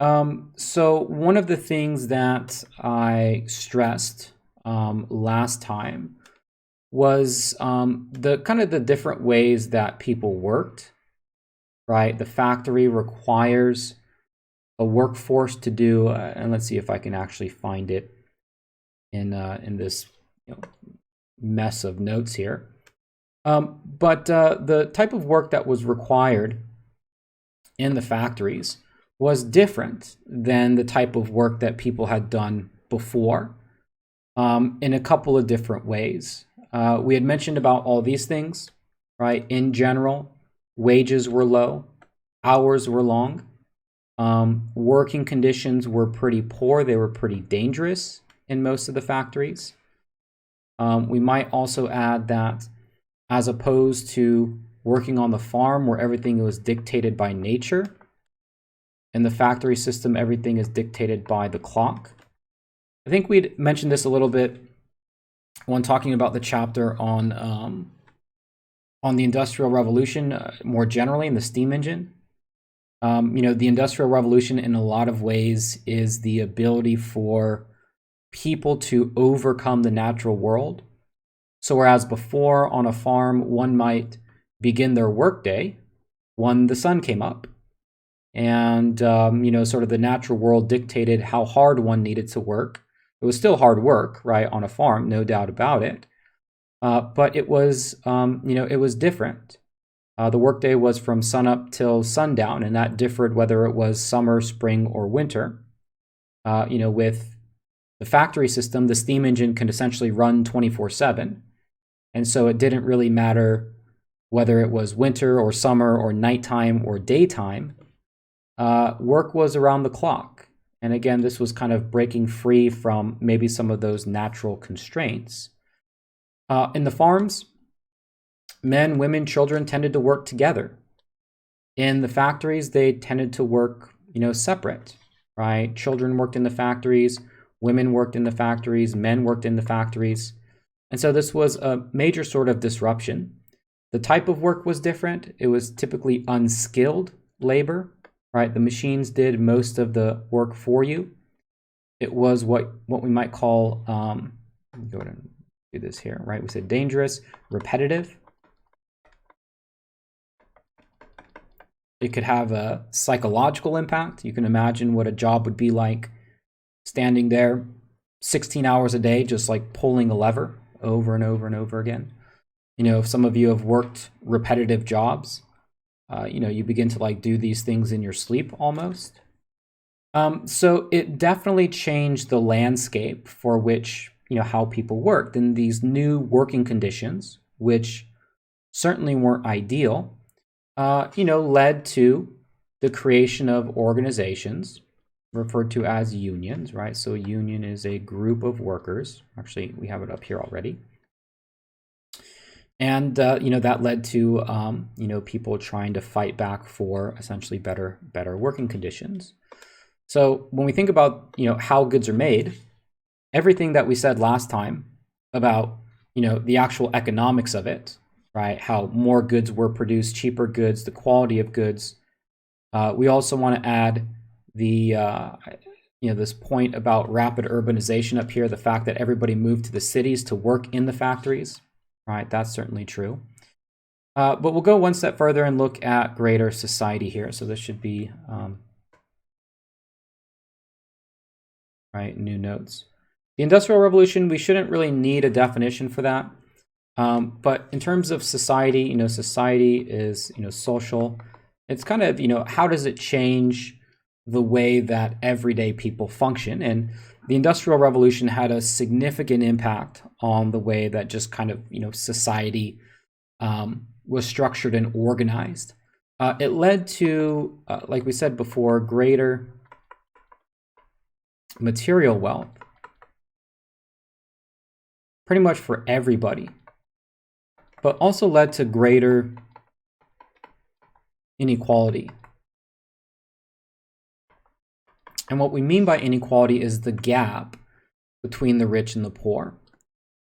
So one of the things that I stressed last time was the kind of the different ways that people worked, right? The factory requires a workforce to do, and let's see if I can actually find it in this mess of notes here. But the type of work that was required in the factories was different than the type of work that people had done before in a couple of different ways. We had mentioned about all these things, right? In general, wages were low, hours were long, working conditions were pretty poor, they were pretty dangerous in most of the factories. We might also add that as opposed to working on the farm where everything was dictated by nature, in the factory system, everything is dictated by the clock. I think we'd mentioned this a little bit when talking about the chapter on the Industrial Revolution more generally, in the steam engine. The Industrial Revolution in a lot of ways is the ability for people to overcome the natural world. So whereas before on a farm, one might begin their workday when the sun came up, and sort of the natural world dictated how hard one needed to work. It was still hard work, right, on a farm, no doubt about it. But it was, it was different. The workday was from sunup till sundown, and that differed whether it was summer, spring, or winter. With the factory system, the steam engine can essentially run 24/7. And so it didn't really matter whether it was winter or summer or nighttime or daytime. Work was around the clock. And again, this was kind of breaking free from maybe some of those natural constraints. In the farms, men, women, children tended to work together. In the factories, they tended to work, separate, right? Children worked in the factories, women worked in the factories, men worked in the factories. And so this was a major sort of disruption. The type of work was different. It was typically unskilled labor, right? The machines did most of the work for you. It was what we might call, go ahead and do this here, right? We said dangerous, repetitive. It could have a psychological impact. You can imagine what a job would be like standing there 16 hours a day, just like pulling a lever over and over and over again. If some of you have worked repetitive jobs, you begin to do these things in your sleep almost. So it definitely changed the landscape for which, how people worked. And these new working conditions, which certainly weren't ideal, led to the creation of organizations referred to as unions, right? So a union is a group of workers. Actually, we have it up here already. And, that led to, people trying to fight back for essentially better working conditions. So when we think about, how goods are made, everything that we said last time about, the actual economics of it, right? How more goods were produced, cheaper goods, the quality of goods. We also want to add the, this point about rapid urbanization up here, the fact that everybody moved to the cities to work in the factories, right? That's certainly true. But we'll go one step further and look at greater society here. So this should be, right, new notes. The Industrial Revolution, we shouldn't really need a definition for that. But in terms of society, society is, social. It's kind of, how does it change the way that everyday people function? And the Industrial Revolution had a significant impact on the way that just kind of, society was structured and organized. It led to, like we said before, greater material wealth, pretty much for everybody, but also led to greater inequality. And what we mean by inequality is the gap between the rich and the poor.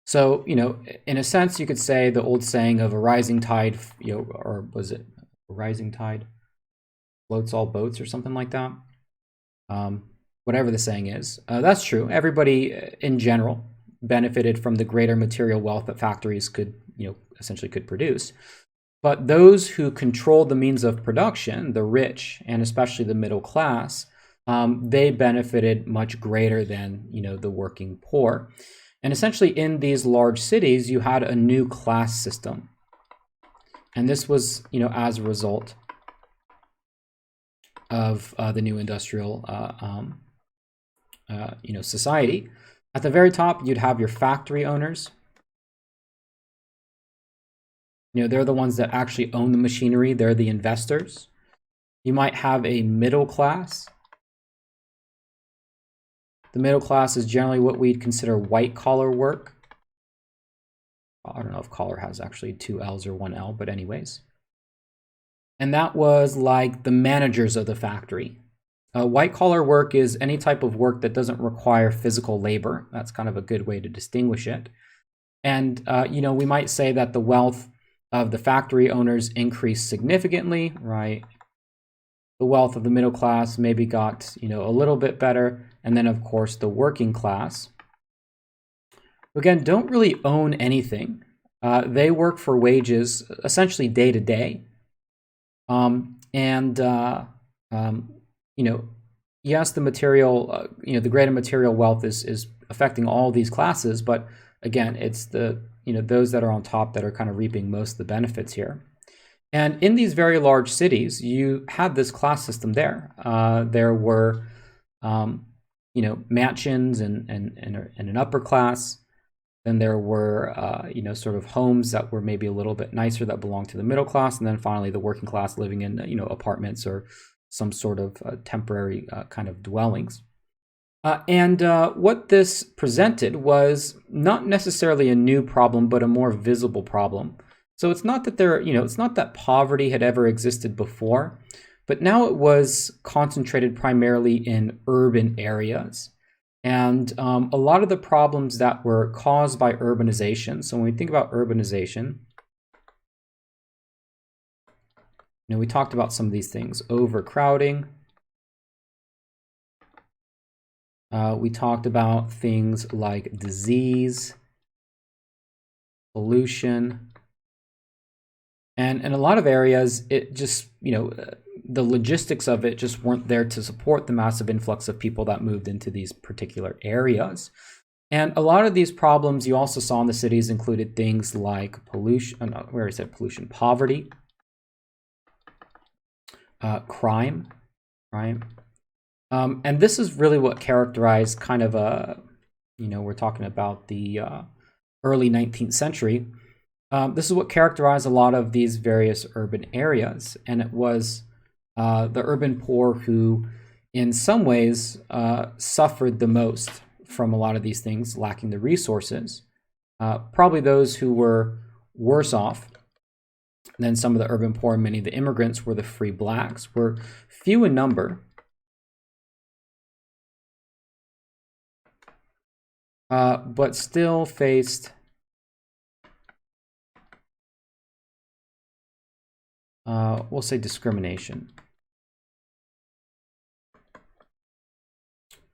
So, in a sense, you could say the old saying of a rising tide, or was it a rising tide floats all boats or something like that? whatever the saying is. That's true. Everybody in general benefited from the greater material wealth that factories could, essentially could produce. But those who controlled the means of production, the rich and especially the middle class, they benefited much greater than the working poor. And essentially in these large cities, you had a new class system. And this was, as a result of the new industrial, society. At the very top, you'd have your factory owners. They're the ones that actually own the machinery. They're the investors. You might have a middle class. The middle class is generally what we'd consider white collar work. I don't know if collar has actually 2 L's or 1 L, but anyways. And that was like the managers of the factory. White collar work is any type of work that doesn't require physical labor. That's kind of a good way to distinguish it. And, we might say that the wealth of the factory owners increased significantly, right? The wealth of the middle class maybe got, a little bit better. And then, of course, the working class, again, don't really own anything. They work for wages, essentially day to day. Yes, the material, the greater material wealth is affecting all these classes, but again, it's the, those that are on top that are kind of reaping most of the benefits here. And in these very large cities, you had this class system there. There were, mansions and an upper class. Then there were, sort of homes that were maybe a little bit nicer that belonged to the middle class. And then finally, the working class living in, apartments or some sort of temporary kind of dwellings. And what this presented was not necessarily a new problem, but a more visible problem. So it's not that it's not that poverty had ever existed before, but now it was concentrated primarily in urban areas. And a lot of the problems that were caused by urbanization. So when we think about urbanization, we talked about some of these things: overcrowding. We talked about things like disease, pollution, and in a lot of areas, it just, the logistics of it just weren't there to support the massive influx of people that moved into these particular areas. And a lot of these problems you also saw in the cities included things like pollution, where I said pollution, poverty, crime, right? And this is really what characterized kind of we're talking about the early 19th century. This is what characterized a lot of these various urban areas. And it was the urban poor who, in some ways, suffered the most from a lot of these things, lacking the resources. Probably those who were worse off than some of the urban poor, many of the immigrants, were the free blacks, were few in number. But still faced we'll say discrimination.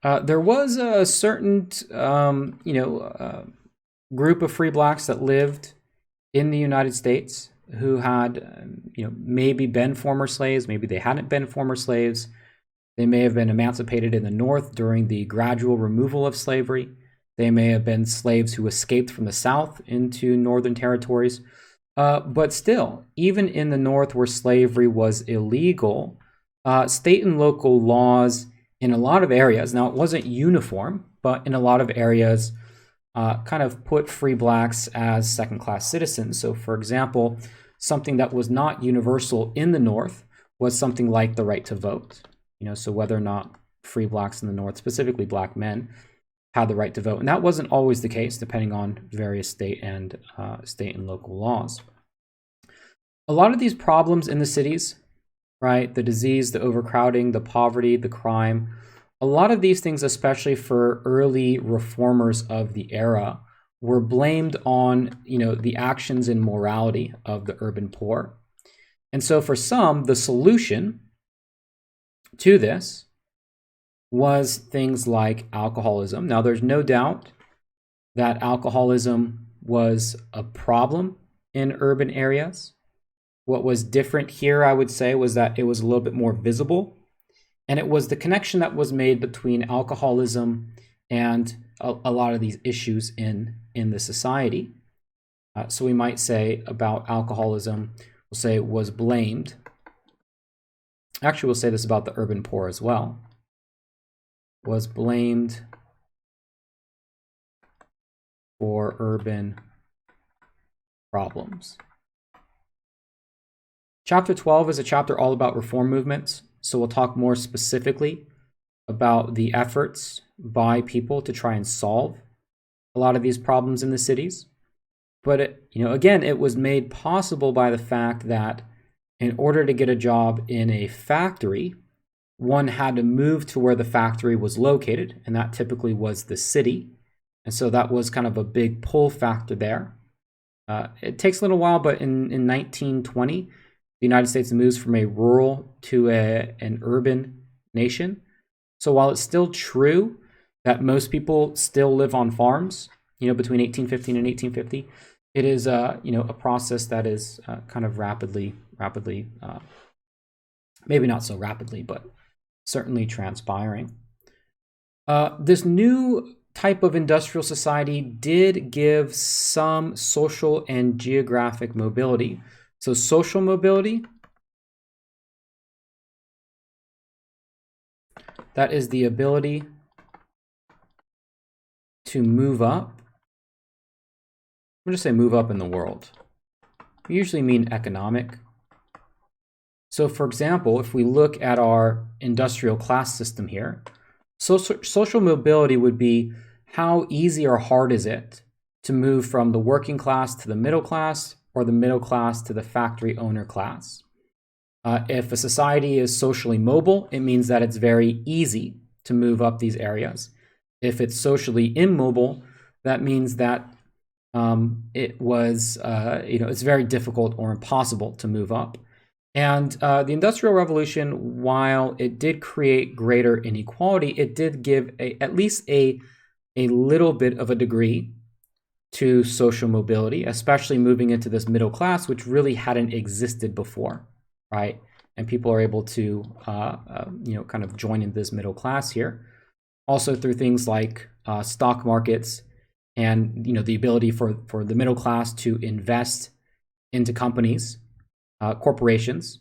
There was a certain, group of free blacks that lived in the United States who had, maybe been former slaves, maybe they hadn't been former slaves. They may have been emancipated in the North during the gradual removal of slavery. They may have been slaves who escaped from the South into northern territories. But still, even in the North where slavery was illegal, state and local laws in a lot of areas, now it wasn't uniform, but in a lot of areas, kind of put free blacks as second-class citizens. So for example, something that was not universal in the North was something like the right to vote. So whether or not free blacks in the North, specifically black men, had the right to vote. And that wasn't always the case, depending on various state and local laws. A lot of these problems in the cities, right, the disease, the overcrowding, the poverty, the crime, a lot of these things, especially for early reformers of the era, were blamed on, the actions and morality of the urban poor. And so for some, the solution to this was things like alcoholism. Now, there's no doubt that alcoholism was a problem in urban areas. What was different here, I would say, was that it was a little bit more visible. And it was the connection that was made between alcoholism and a lot of these issues in the society. So we might say about alcoholism, we'll say it was blamed. Actually, we'll say this about the urban poor as well. Was blamed for urban problems. Chapter 12 is a chapter all about reform movements. So we'll talk more specifically about the efforts by people to try and solve a lot of these problems in the cities. But again, it was made possible by the fact that in order to get a job in a factory, one had to move to where the factory was located, and that typically was the city. And so that was kind of a big pull factor there. It takes a little while, but in 1920, the United States moves from a rural to an urban nation. So while it's still true that most people still live on farms, between 1815 and 1850, it is a process that is kind of rapidly, maybe not so rapidly, but certainly transpiring. This new type of industrial society did give some social and geographic mobility. So social mobility, that is the ability to move up. We'll just say move up in the world. We usually mean economic. So for example, if we look at our industrial class system here, social mobility would be how easy or hard is it to move from the working class to the middle class, or the middle class to the factory owner class. If a society is socially mobile, it means that it's very easy to move up these areas. If it's socially immobile, that means that it's very difficult or impossible to move up. And the Industrial Revolution, while it did create greater inequality, it did give at least a little bit of a degree to social mobility, especially moving into this middle class, which really hadn't existed before, right? And people are able to, kind of join in this middle class here. Also through things like stock markets and, the ability for the middle class to invest into companies, corporations.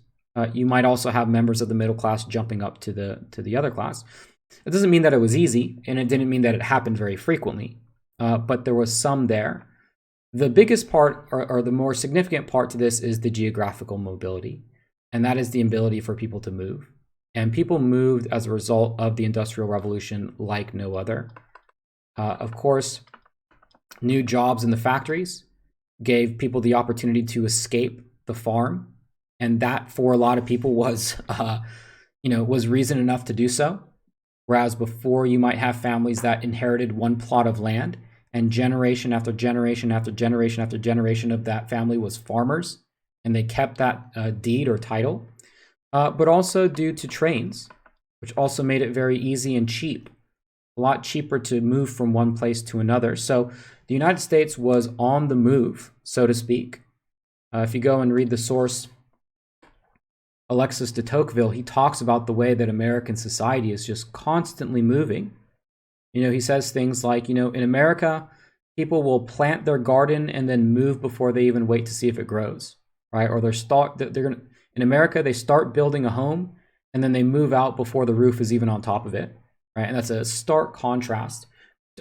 You might also have members of the middle class jumping up to the other class. It doesn't mean that it was easy, and it didn't mean that it happened very frequently. But there was some there. The biggest part, or the more significant part to this, is the geographical mobility. And that is the ability for people to move. And people moved as a result of the Industrial Revolution like no other. Of course, new jobs in the factories gave people the opportunity to escape the farm. And that, for a lot of people, was reason enough to do so. Whereas before, you might have families that inherited one plot of land, and generation after generation after generation after generation of that family was farmers, and they kept that deed or title. But also due to trains, which also made it very easy and cheap, a lot cheaper to move from one place to another. So the United States was on the move, so to speak. If you go and read the source, Alexis de Tocqueville, he talks about the way that American society is just constantly moving. He says things like, in America, people will plant their garden and then move before they even wait to see if it grows, right? Or in America, they start building a home and then they move out before the roof is even on top of it, right? And that's a stark contrast.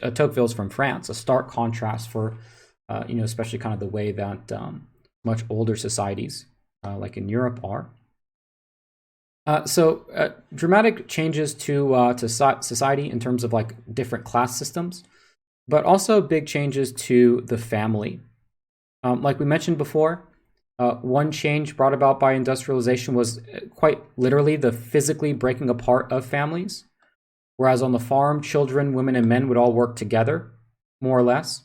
Tocqueville's from France, a stark contrast for, especially kind of the way that much older societies, like in Europe, are. So dramatic changes to society in terms of like different class systems, but also big changes to the family. Like we mentioned before, one change brought about by industrialization was quite literally the physically breaking apart of families. Whereas on the farm, children, women, and men would all work together, more or less.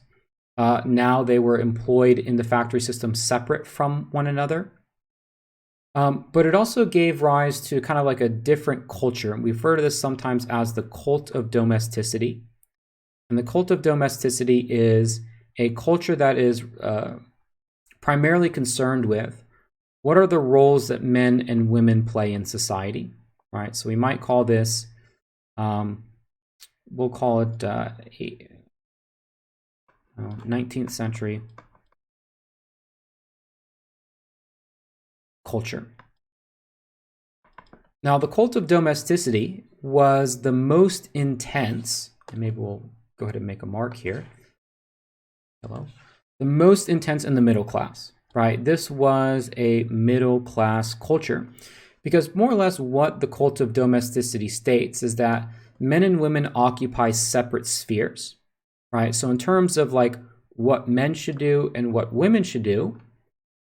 Now they were employed in the factory system separate from one another. But it also gave rise to kind of like a different culture. And we refer to this sometimes as the cult of domesticity. And the cult of domesticity is a culture that is primarily concerned with what are the roles that men and women play in society, right? So we might call this, we'll call it 19th century culture. Now, the cult of domesticity was the most intense, and maybe we'll go ahead and make a mark here. Hello. The most intense in the middle class, right? This was a middle class culture because more or less what the cult of domesticity states is that men and women occupy separate spheres, right? So in terms of like what men should do and what women should do,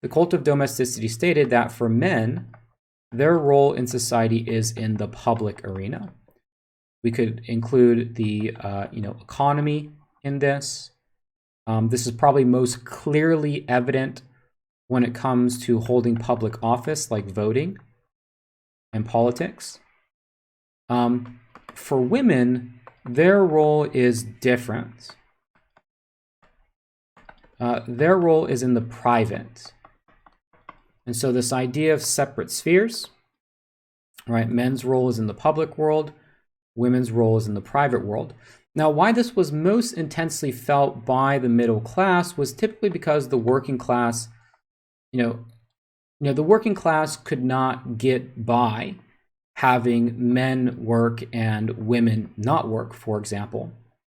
the cult of domesticity stated that for men, their role in society is in the public arena. We could include the economy in this. This is probably most clearly evident when it comes to holding public office, like voting and politics. For women, their role is different. Their role is in the private. And so this idea of separate spheres, right? Men's role is in the public world, women's role is in the private world. Now, why this was most intensely felt by the middle class was typically because the working class, the working class could not get by having men work and women not work, for example.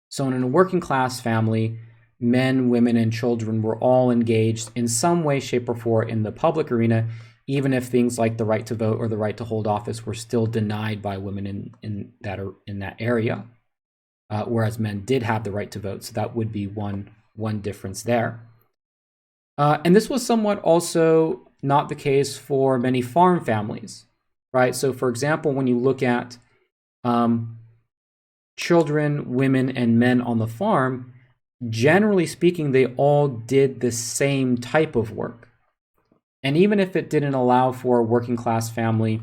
So in a working class family, men, women, and children were all engaged in some way, shape, or form in the public arena, even if things like the right to vote or the right to hold office were still denied by women in that area, whereas men did have the right to vote. So that would be one difference there. And this was somewhat also not the case for many farm families, right? So for example, when you look at children, women, and men on the farm, generally speaking, they all did the same type of work. And even if it didn't allow for a working class family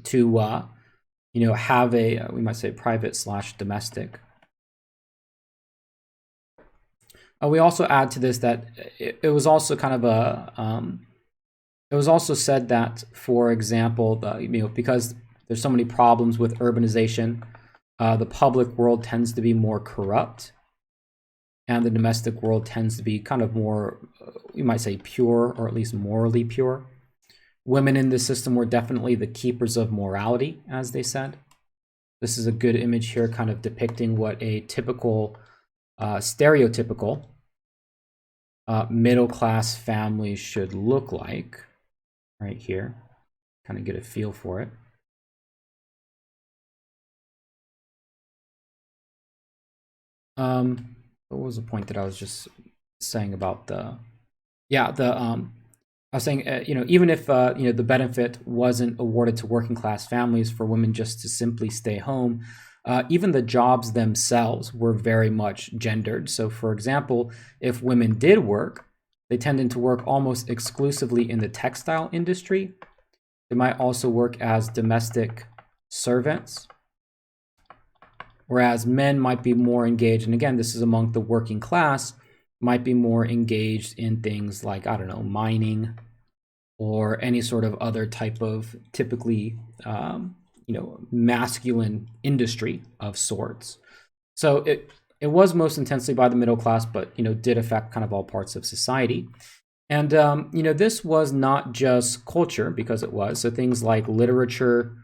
to, have a, we might say private / domestic. We also add to this that it was also kind of it was also said that, for example, because there's so many problems with urbanization, the public world tends to be more corrupt. And the domestic world tends to be kind of more, you might say, pure, or at least morally pure. Women in this system were definitely the keepers of morality, as they said. This is a good image here, kind of depicting what a typical, stereotypical middle-class family should look like, right here. Kind of get a feel for it. What was the point that I was just saying about I was saying, even if, the benefit wasn't awarded to working class families for women just to simply stay home, even the jobs themselves were very much gendered. So for example, if women did work, they tended to work almost exclusively in the textile industry. They might also work as domestic servants, whereas men might be more engaged, and again, this is among the working class, might be more engaged in things like, I don't know, mining or any sort of other type of typically, masculine industry of sorts. So it was most intensely by the middle class, but, did affect kind of all parts of society. And, this was not just culture, because it was. So things like literature,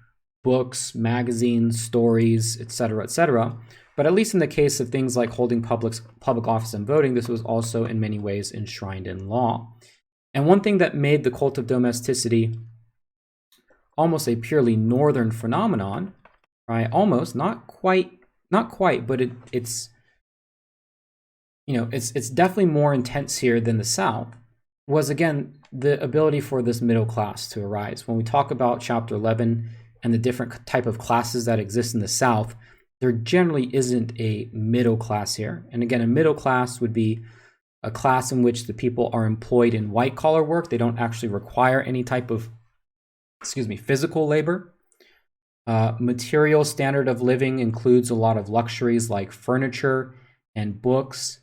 books, magazines, stories, etc., etc. But at least in the case of things like holding public office and voting, this was also in many ways enshrined in law. And one thing that made the cult of domesticity almost a purely northern phenomenon, right? Almost, not quite, but it's definitely more intense here than the South, was again the ability for this middle class to arise. When we talk about Chapter 11 and the different type of classes that exist in the South, there generally isn't a middle class here. And again, a middle class would be a class in which the people are employed in white collar work. They don't actually require any type of physical labor. Material standard of living includes a lot of luxuries like furniture and books.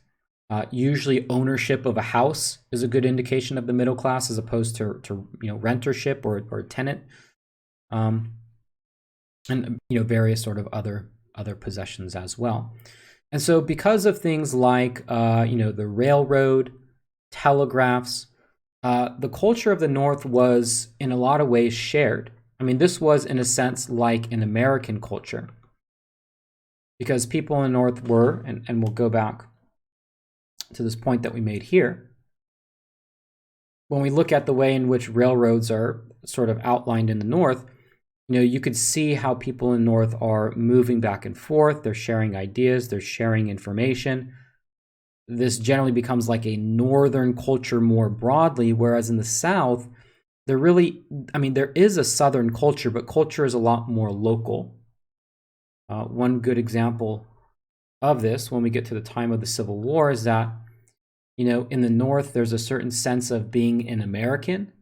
Usually ownership of a house is a good indication of the middle class as opposed to rentership or tenant. And various sort of other possessions as well. And so because of things like the railroad, telegraphs, the culture of the North was in a lot of ways shared. I mean, this was in a sense like an American culture, because people in the North were, and we'll go back to this point that we made here. When we look at the way in which railroads are sort of outlined in the North, you could see how people in the North are moving back and forth. They're sharing ideas. They're sharing information. This generally becomes like a Northern culture more broadly, whereas in the South, there is a Southern culture, but culture is a lot more local. One good example of this, when we get to the time of the Civil War, is that, in the North, there's a certain sense of being an American,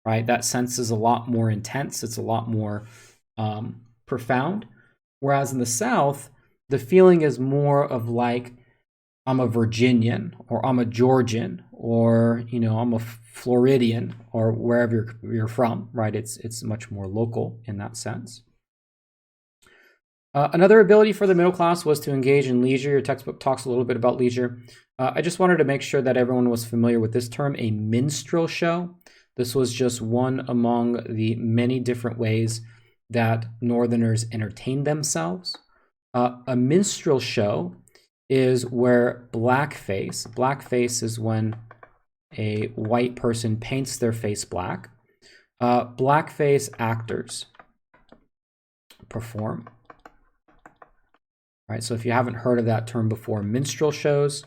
right? That sense is a lot more intense. It's a lot more profound. Whereas in the South, the feeling is more of like, I'm a Virginian, or I'm a Georgian, or, I'm a Floridian, or wherever you're from, right? It's much more local in that sense. Another ability for the middle class was to engage in leisure. Your textbook talks a little bit about leisure. I just wanted to make sure that everyone was familiar with this term, a minstrel show. This was just one among the many different ways that Northerners entertained themselves. A minstrel show is where blackface is when a white person paints their face black. Blackface actors perform. All right, so if you haven't heard of that term before, minstrel shows,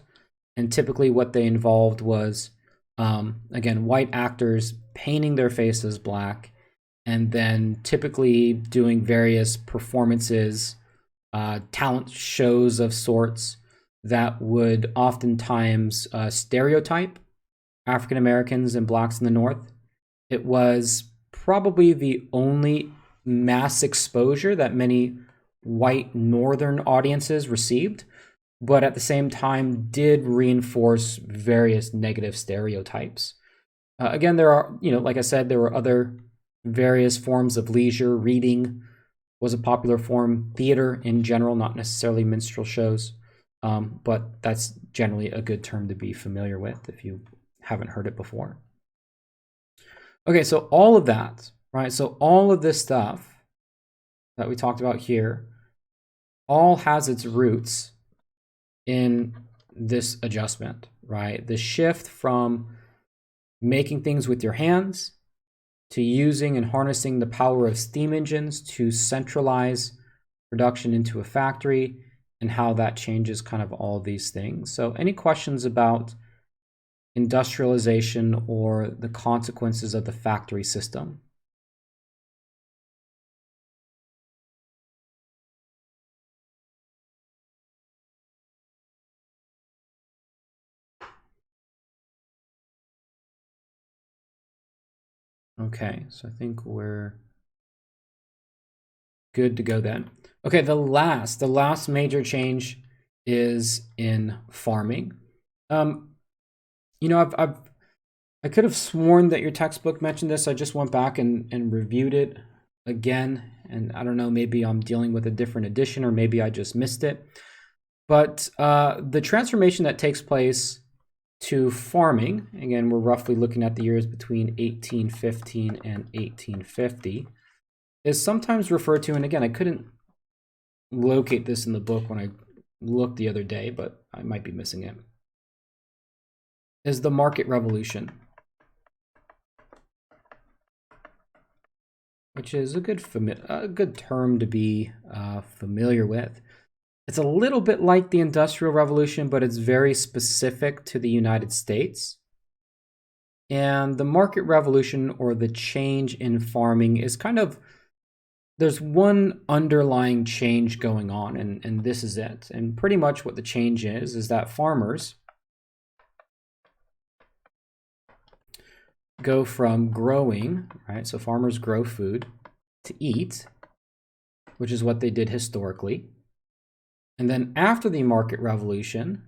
and typically what they involved was, again, white actors painting their faces black, and then typically doing various performances, talent shows of sorts that would oftentimes stereotype African Americans and blacks in the North. It was probably the only mass exposure that many white Northern audiences received, but at the same time did reinforce various negative stereotypes. Again, there are, like I said, there were other various forms of leisure. Reading was a popular form. Theater in general, not necessarily minstrel shows, but that's generally a good term to be familiar with if you haven't heard it before. Okay, so all of that, right? So all of this stuff that we talked about here all has its roots in this adjustment, right? The shift from making things with your hands to using and harnessing the power of steam engines to centralize production into a factory, and how that changes kind of all these things. So any questions about industrialization or the consequences of the factory system? Okay, so I think we're good to go then. Okay, the last major change is in farming. I could have sworn that your textbook mentioned this. I just went back and reviewed it again, and I don't know, maybe I'm dealing with a different edition, or maybe I just missed it. But the transformation that takes place to farming, again, we're roughly looking at the years between 1815 and 1850, is sometimes referred to, and again, I couldn't locate this in the book when I looked the other day, but I might be missing it, is the market revolution, which is a good term to be familiar with. It's a little bit like the Industrial Revolution, but it's very specific to the United States. And the market revolution, or the change in farming, is kind of, there's one underlying change going on, and this is it. And pretty much what the change is that farmers go from growing, right? So farmers grow food to eat, which is what they did historically. And then after the market revolution,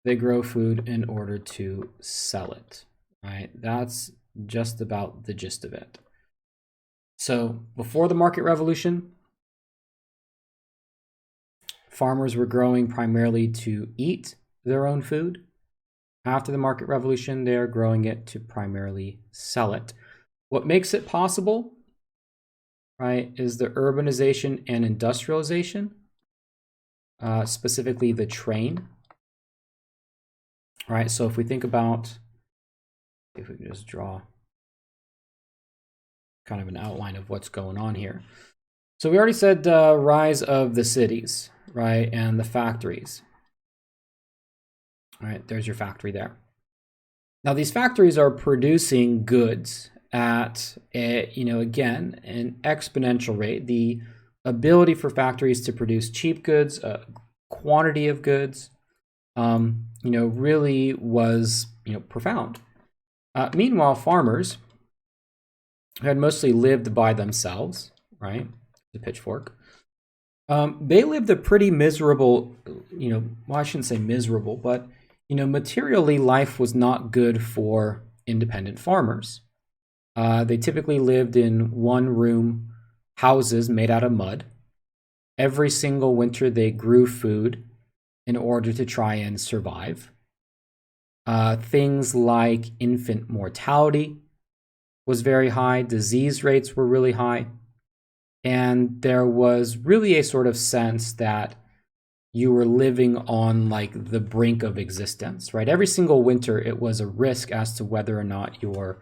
they grow food in order to sell it, right? That's just about the gist of it. So before the market revolution, farmers were growing primarily to eat their own food. After the market revolution, they're growing it to primarily sell it. What makes it possible, right, is the urbanization and industrialization, specifically the train. All right, so if we think about, if we can just draw kind of an outline of what's going on here. So we already said rise of the cities, right, and the factories. All right, there's your factory there. Now these factories are producing goods at a, again, an exponential rate. The ability for factories to produce cheap goods, quantity of goods, really was, profound. Meanwhile, farmers who had mostly lived by themselves, right, the pitchfork, they lived a pretty miserable, well, I shouldn't say miserable, but, materially life was not good for independent farmers. They typically lived in one-room houses made out of mud. Every single winter, they grew food in order to try and survive. Things like infant mortality was very high. Disease rates were really high. And there was really a sort of sense that you were living on like the brink of existence, right? Every single winter, it was a risk as to whether or not your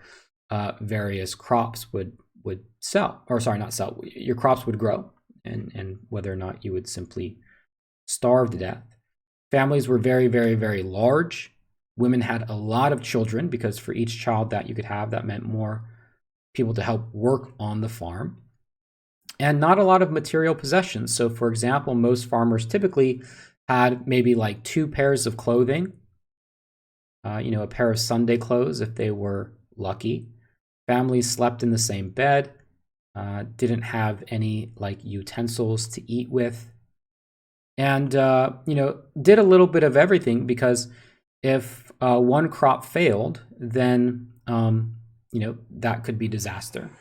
various crops would sell, or sorry, not sell, your crops would grow, and whether or not you would simply starve to death. Families were very, very, very large. Women had a lot of children because for each child that you could have, that meant more people to help work on the farm. And not a lot of material possessions. So for example, most farmers typically had maybe like 2 pairs of clothing, a pair of Sunday clothes if they were lucky. Families slept in the same bed, didn't have any like utensils to eat with, and did a little bit of everything, because if one crop failed, then that could be disaster.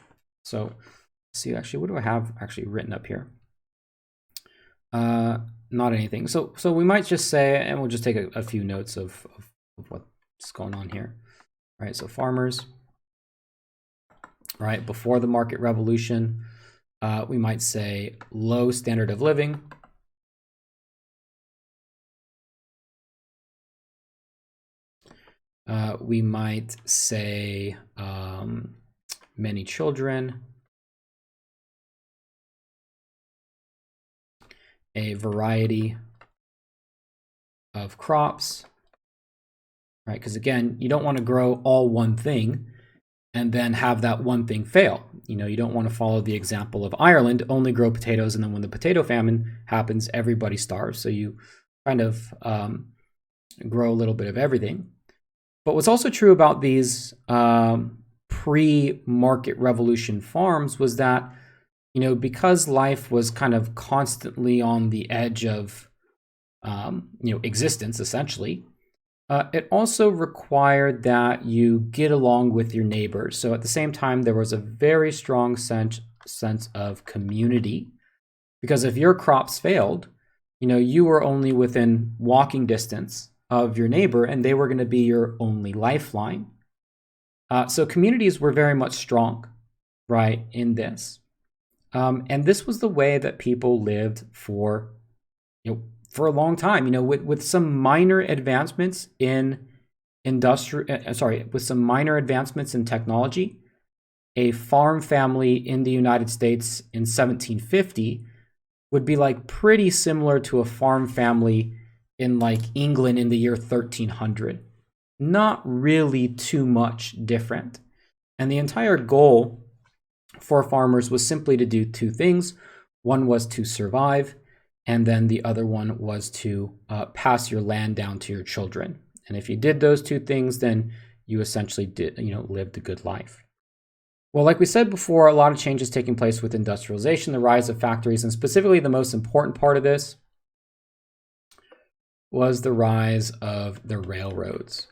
So let's see, actually, what do I have actually written up here? Not anything. So we might just say, and we'll just take a few notes of what's going on here. All right, so farmers, right, before the market revolution, we might say low standard of living. We might say many children, a variety of crops, right? Because again, you don't want to grow all one thing and then have that one thing fail. You don't want to follow the example of Ireland, only grow potatoes, and then when the potato famine happens, everybody starves. So you kind of grow a little bit of everything. But what's also true about these pre-market revolution farms was that, because life was kind of constantly on the edge of, existence, essentially, it also required that you get along with your neighbors. So at the same time, there was a very strong sense of community, because if your crops failed, you were only within walking distance of your neighbor, and they were going to be your only lifeline. So communities were very much strong, right, in this. And this was the way that people lived for a long time, with some minor advancements in with some minor advancements in technology. A farm family in the United States in 1750 would be like pretty similar to a farm family in like England in the year 1300. Not really too much different. And the entire goal for farmers was simply to do 2 things. One was to survive, and then the other one was to pass your land down to your children. And if you did those 2 things, then you essentially did, lived a good life. Well, like we said before, a lot of changes taking place with industrialization, the rise of factories, and specifically the most important part of this was the rise of the railroads.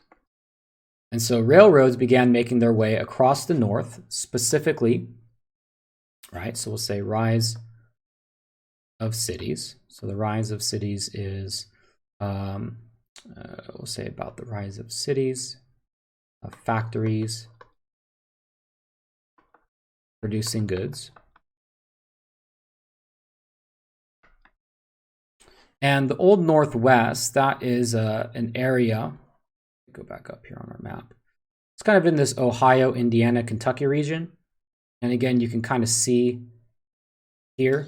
And so railroads began making their way across the north, specifically, right? So we'll say rise of cities. So the rise of cities is, we'll say about the rise of cities, of factories, producing goods. And the Old Northwest, that is an area, go back up here on our map. It's kind of in this Ohio, Indiana, Kentucky region. And again, you can kind of see here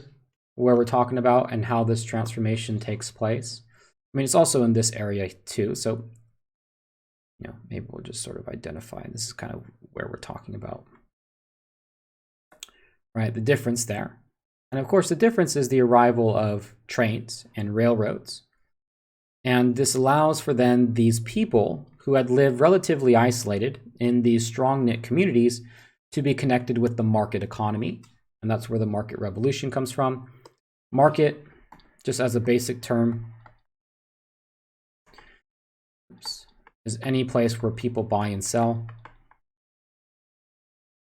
where we're talking about and how this transformation takes place. I mean, it's also in this area too. So, maybe we'll just sort of identify, this is kind of where we're talking about. Right, the difference there. And of course, the difference is the arrival of trains and railroads. And this allows for then these people who had lived relatively isolated in these strong-knit communities to be connected with the market economy. And that's where the market revolution comes from. Market, just as a basic term, is any place where people buy and sell.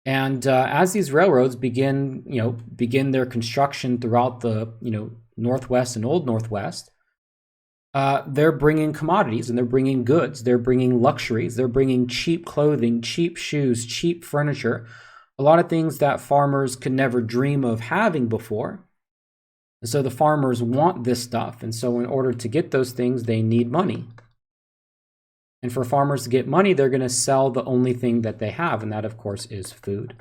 And as these railroads begin their construction throughout the Northwest and Old Northwest, they're bringing commodities and they're bringing goods, they're bringing luxuries, they're bringing cheap clothing, cheap shoes, cheap furniture, a lot of things that farmers could never dream of having before. And so the farmers want this stuff, and so in order to get those things, they need money. And for farmers to get money, they're going to sell the only thing that they have, and that, of course, is food.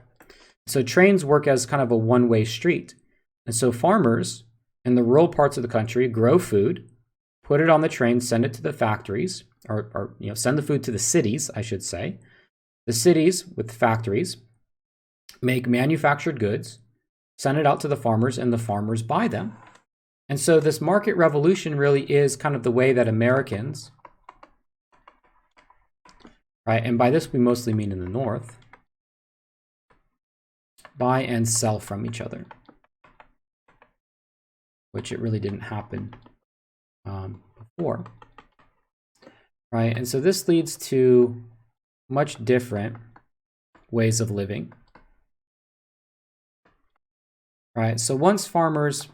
So trains work as kind of a one-way street. And so farmers in the rural parts of the country grow food, put it on the train, send it to the factories, or send the food to the cities, I should say. The cities with factories make manufactured goods, send it out to the farmers, and the farmers buy them. And so this market revolution really is kind of the way that Americans, right, and by this we mostly mean in the North, buy and sell from each other, which it really didn't happen before, right? And so this leads to much different ways of living, right? So once farmers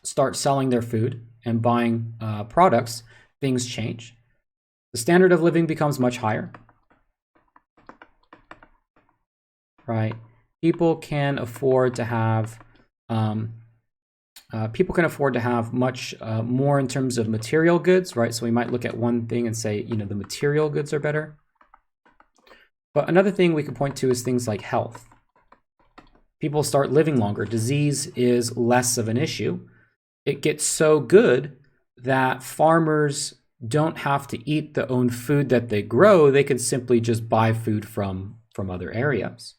start selling their food and buying products, things change. The standard of living becomes much higher, right? People can afford to have much more in terms of material goods, right? So we might look at one thing and say, the material goods are better. But another thing we could point to is things like health. People start living longer. Disease is less of an issue. It gets so good that farmers don't have to eat the own food that they grow. They can simply just buy food from other areas.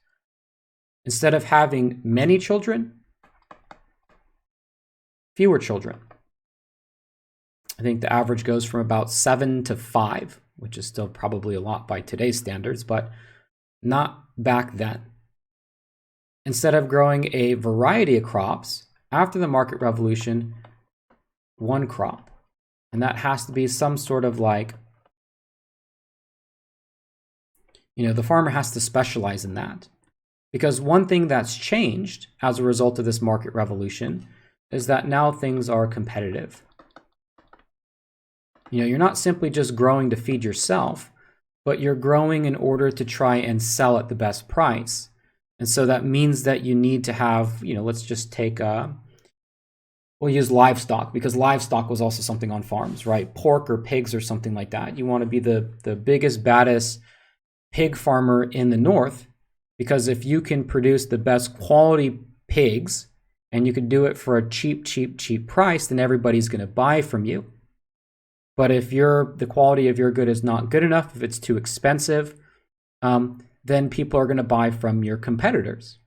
Instead of having many children, fewer children. I think the average goes from about 7 to 5, which is still probably a lot by today's standards, but not back then. Instead of growing a variety of crops, after the market revolution, one crop. And that has to be some sort of the farmer has to specialize in that. Because one thing that's changed as a result of this market revolution is that now things are competitive. You're not simply just growing to feed yourself, but you're growing in order to try and sell at the best price. And so that means that you need to have, let's just take we'll use livestock, because livestock was also something on farms, right? Pork or pigs or something like that. You want to be the biggest, baddest pig farmer in the North, because if you can produce the best quality pigs and you can do it for a cheap price, then everybody's going to buy from you. But if the quality of your good is not good enough, if it's too expensive, then people are going to buy from your competitors.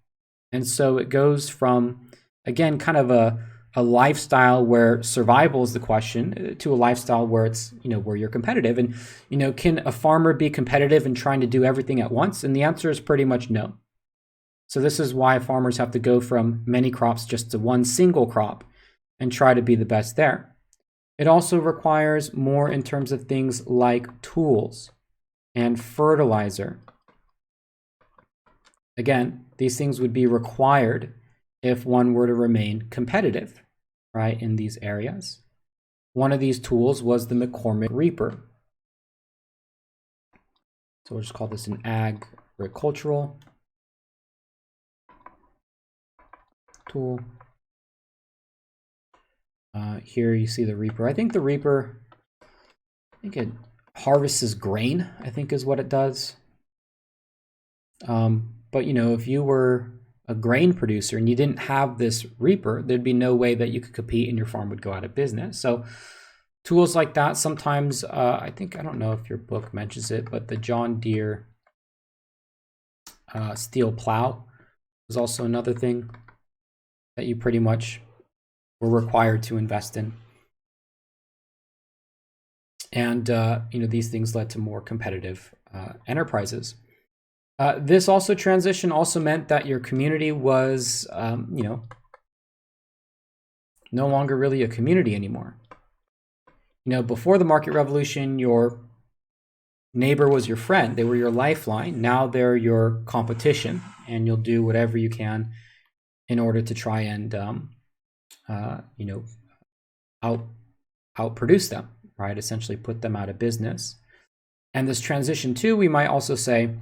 And so it goes from, again, kind of a a lifestyle where survival is the question to a lifestyle where it's, where you're competitive. And, can a farmer be competitive and trying to do everything at once? And the answer is pretty much no. So this is why farmers have to go from many crops just to one single crop and try to be the best there. It also requires more in terms of things like tools and fertilizer. Again, these things would be required if one were to remain competitive, right, in these areas. One of these tools was the McCormick Reaper. So we'll just call this an agricultural tool. Here you see the Reaper. I think the Reaper, it harvests grain, I think is what it does. But if you were a grain producer and you didn't have this Reaper, there'd be no way that you could compete and your farm would go out of business. So tools like that sometimes, I don't know if your book mentions it, but the John Deere steel plow is also another thing that you pretty much were required to invest in. And, these things led to more competitive enterprises. This transition also meant that your community was, no longer really a community anymore. Before the market revolution, your neighbor was your friend. They were your lifeline. Now they're your competition, and you'll do whatever you can in order to try and, outproduce them, right? Essentially put them out of business. And this transition too, we might also say,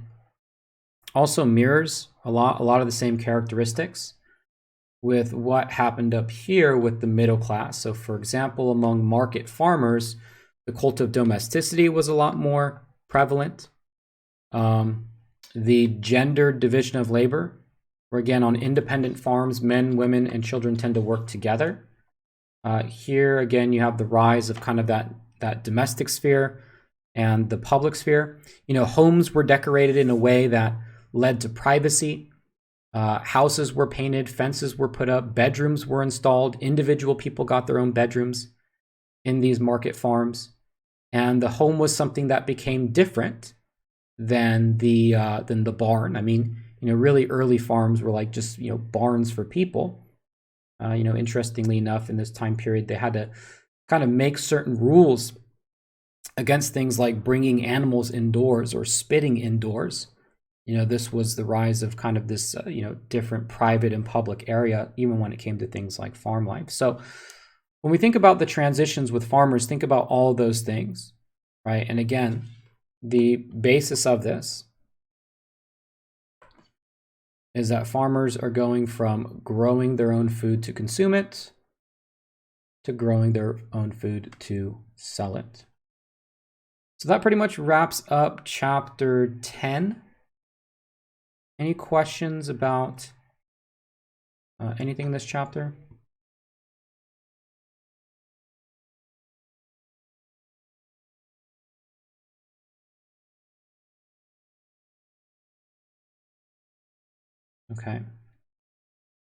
also mirrors a lot of the same characteristics with what happened up here with the middle class. So for example, among market farmers, the cult of domesticity was a lot more prevalent. The gendered division of labor, where again on independent farms, men, women, and children tend to work together. Here again, you have the rise of kind of that domestic sphere and the public sphere. Homes were decorated in a way that led to privacy. Houses were painted, fences were put up, bedrooms were installed. Individual people got their own bedrooms in these market farms. And the home was something that became different than the barn. I mean, really early farms were like just, barns for people. Interestingly enough, in this time period, they had to kind of make certain rules against things like bringing animals indoors or spitting indoors. This was the rise of kind of this, different private and public area, even when it came to things like farm life. So when we think about the transitions with farmers, think about all of those things, right? And again, the basis of this is that farmers are going from growing their own food to consume it to growing their own food to sell it. So that pretty much wraps up chapter 10. Any questions about anything in this chapter? Okay.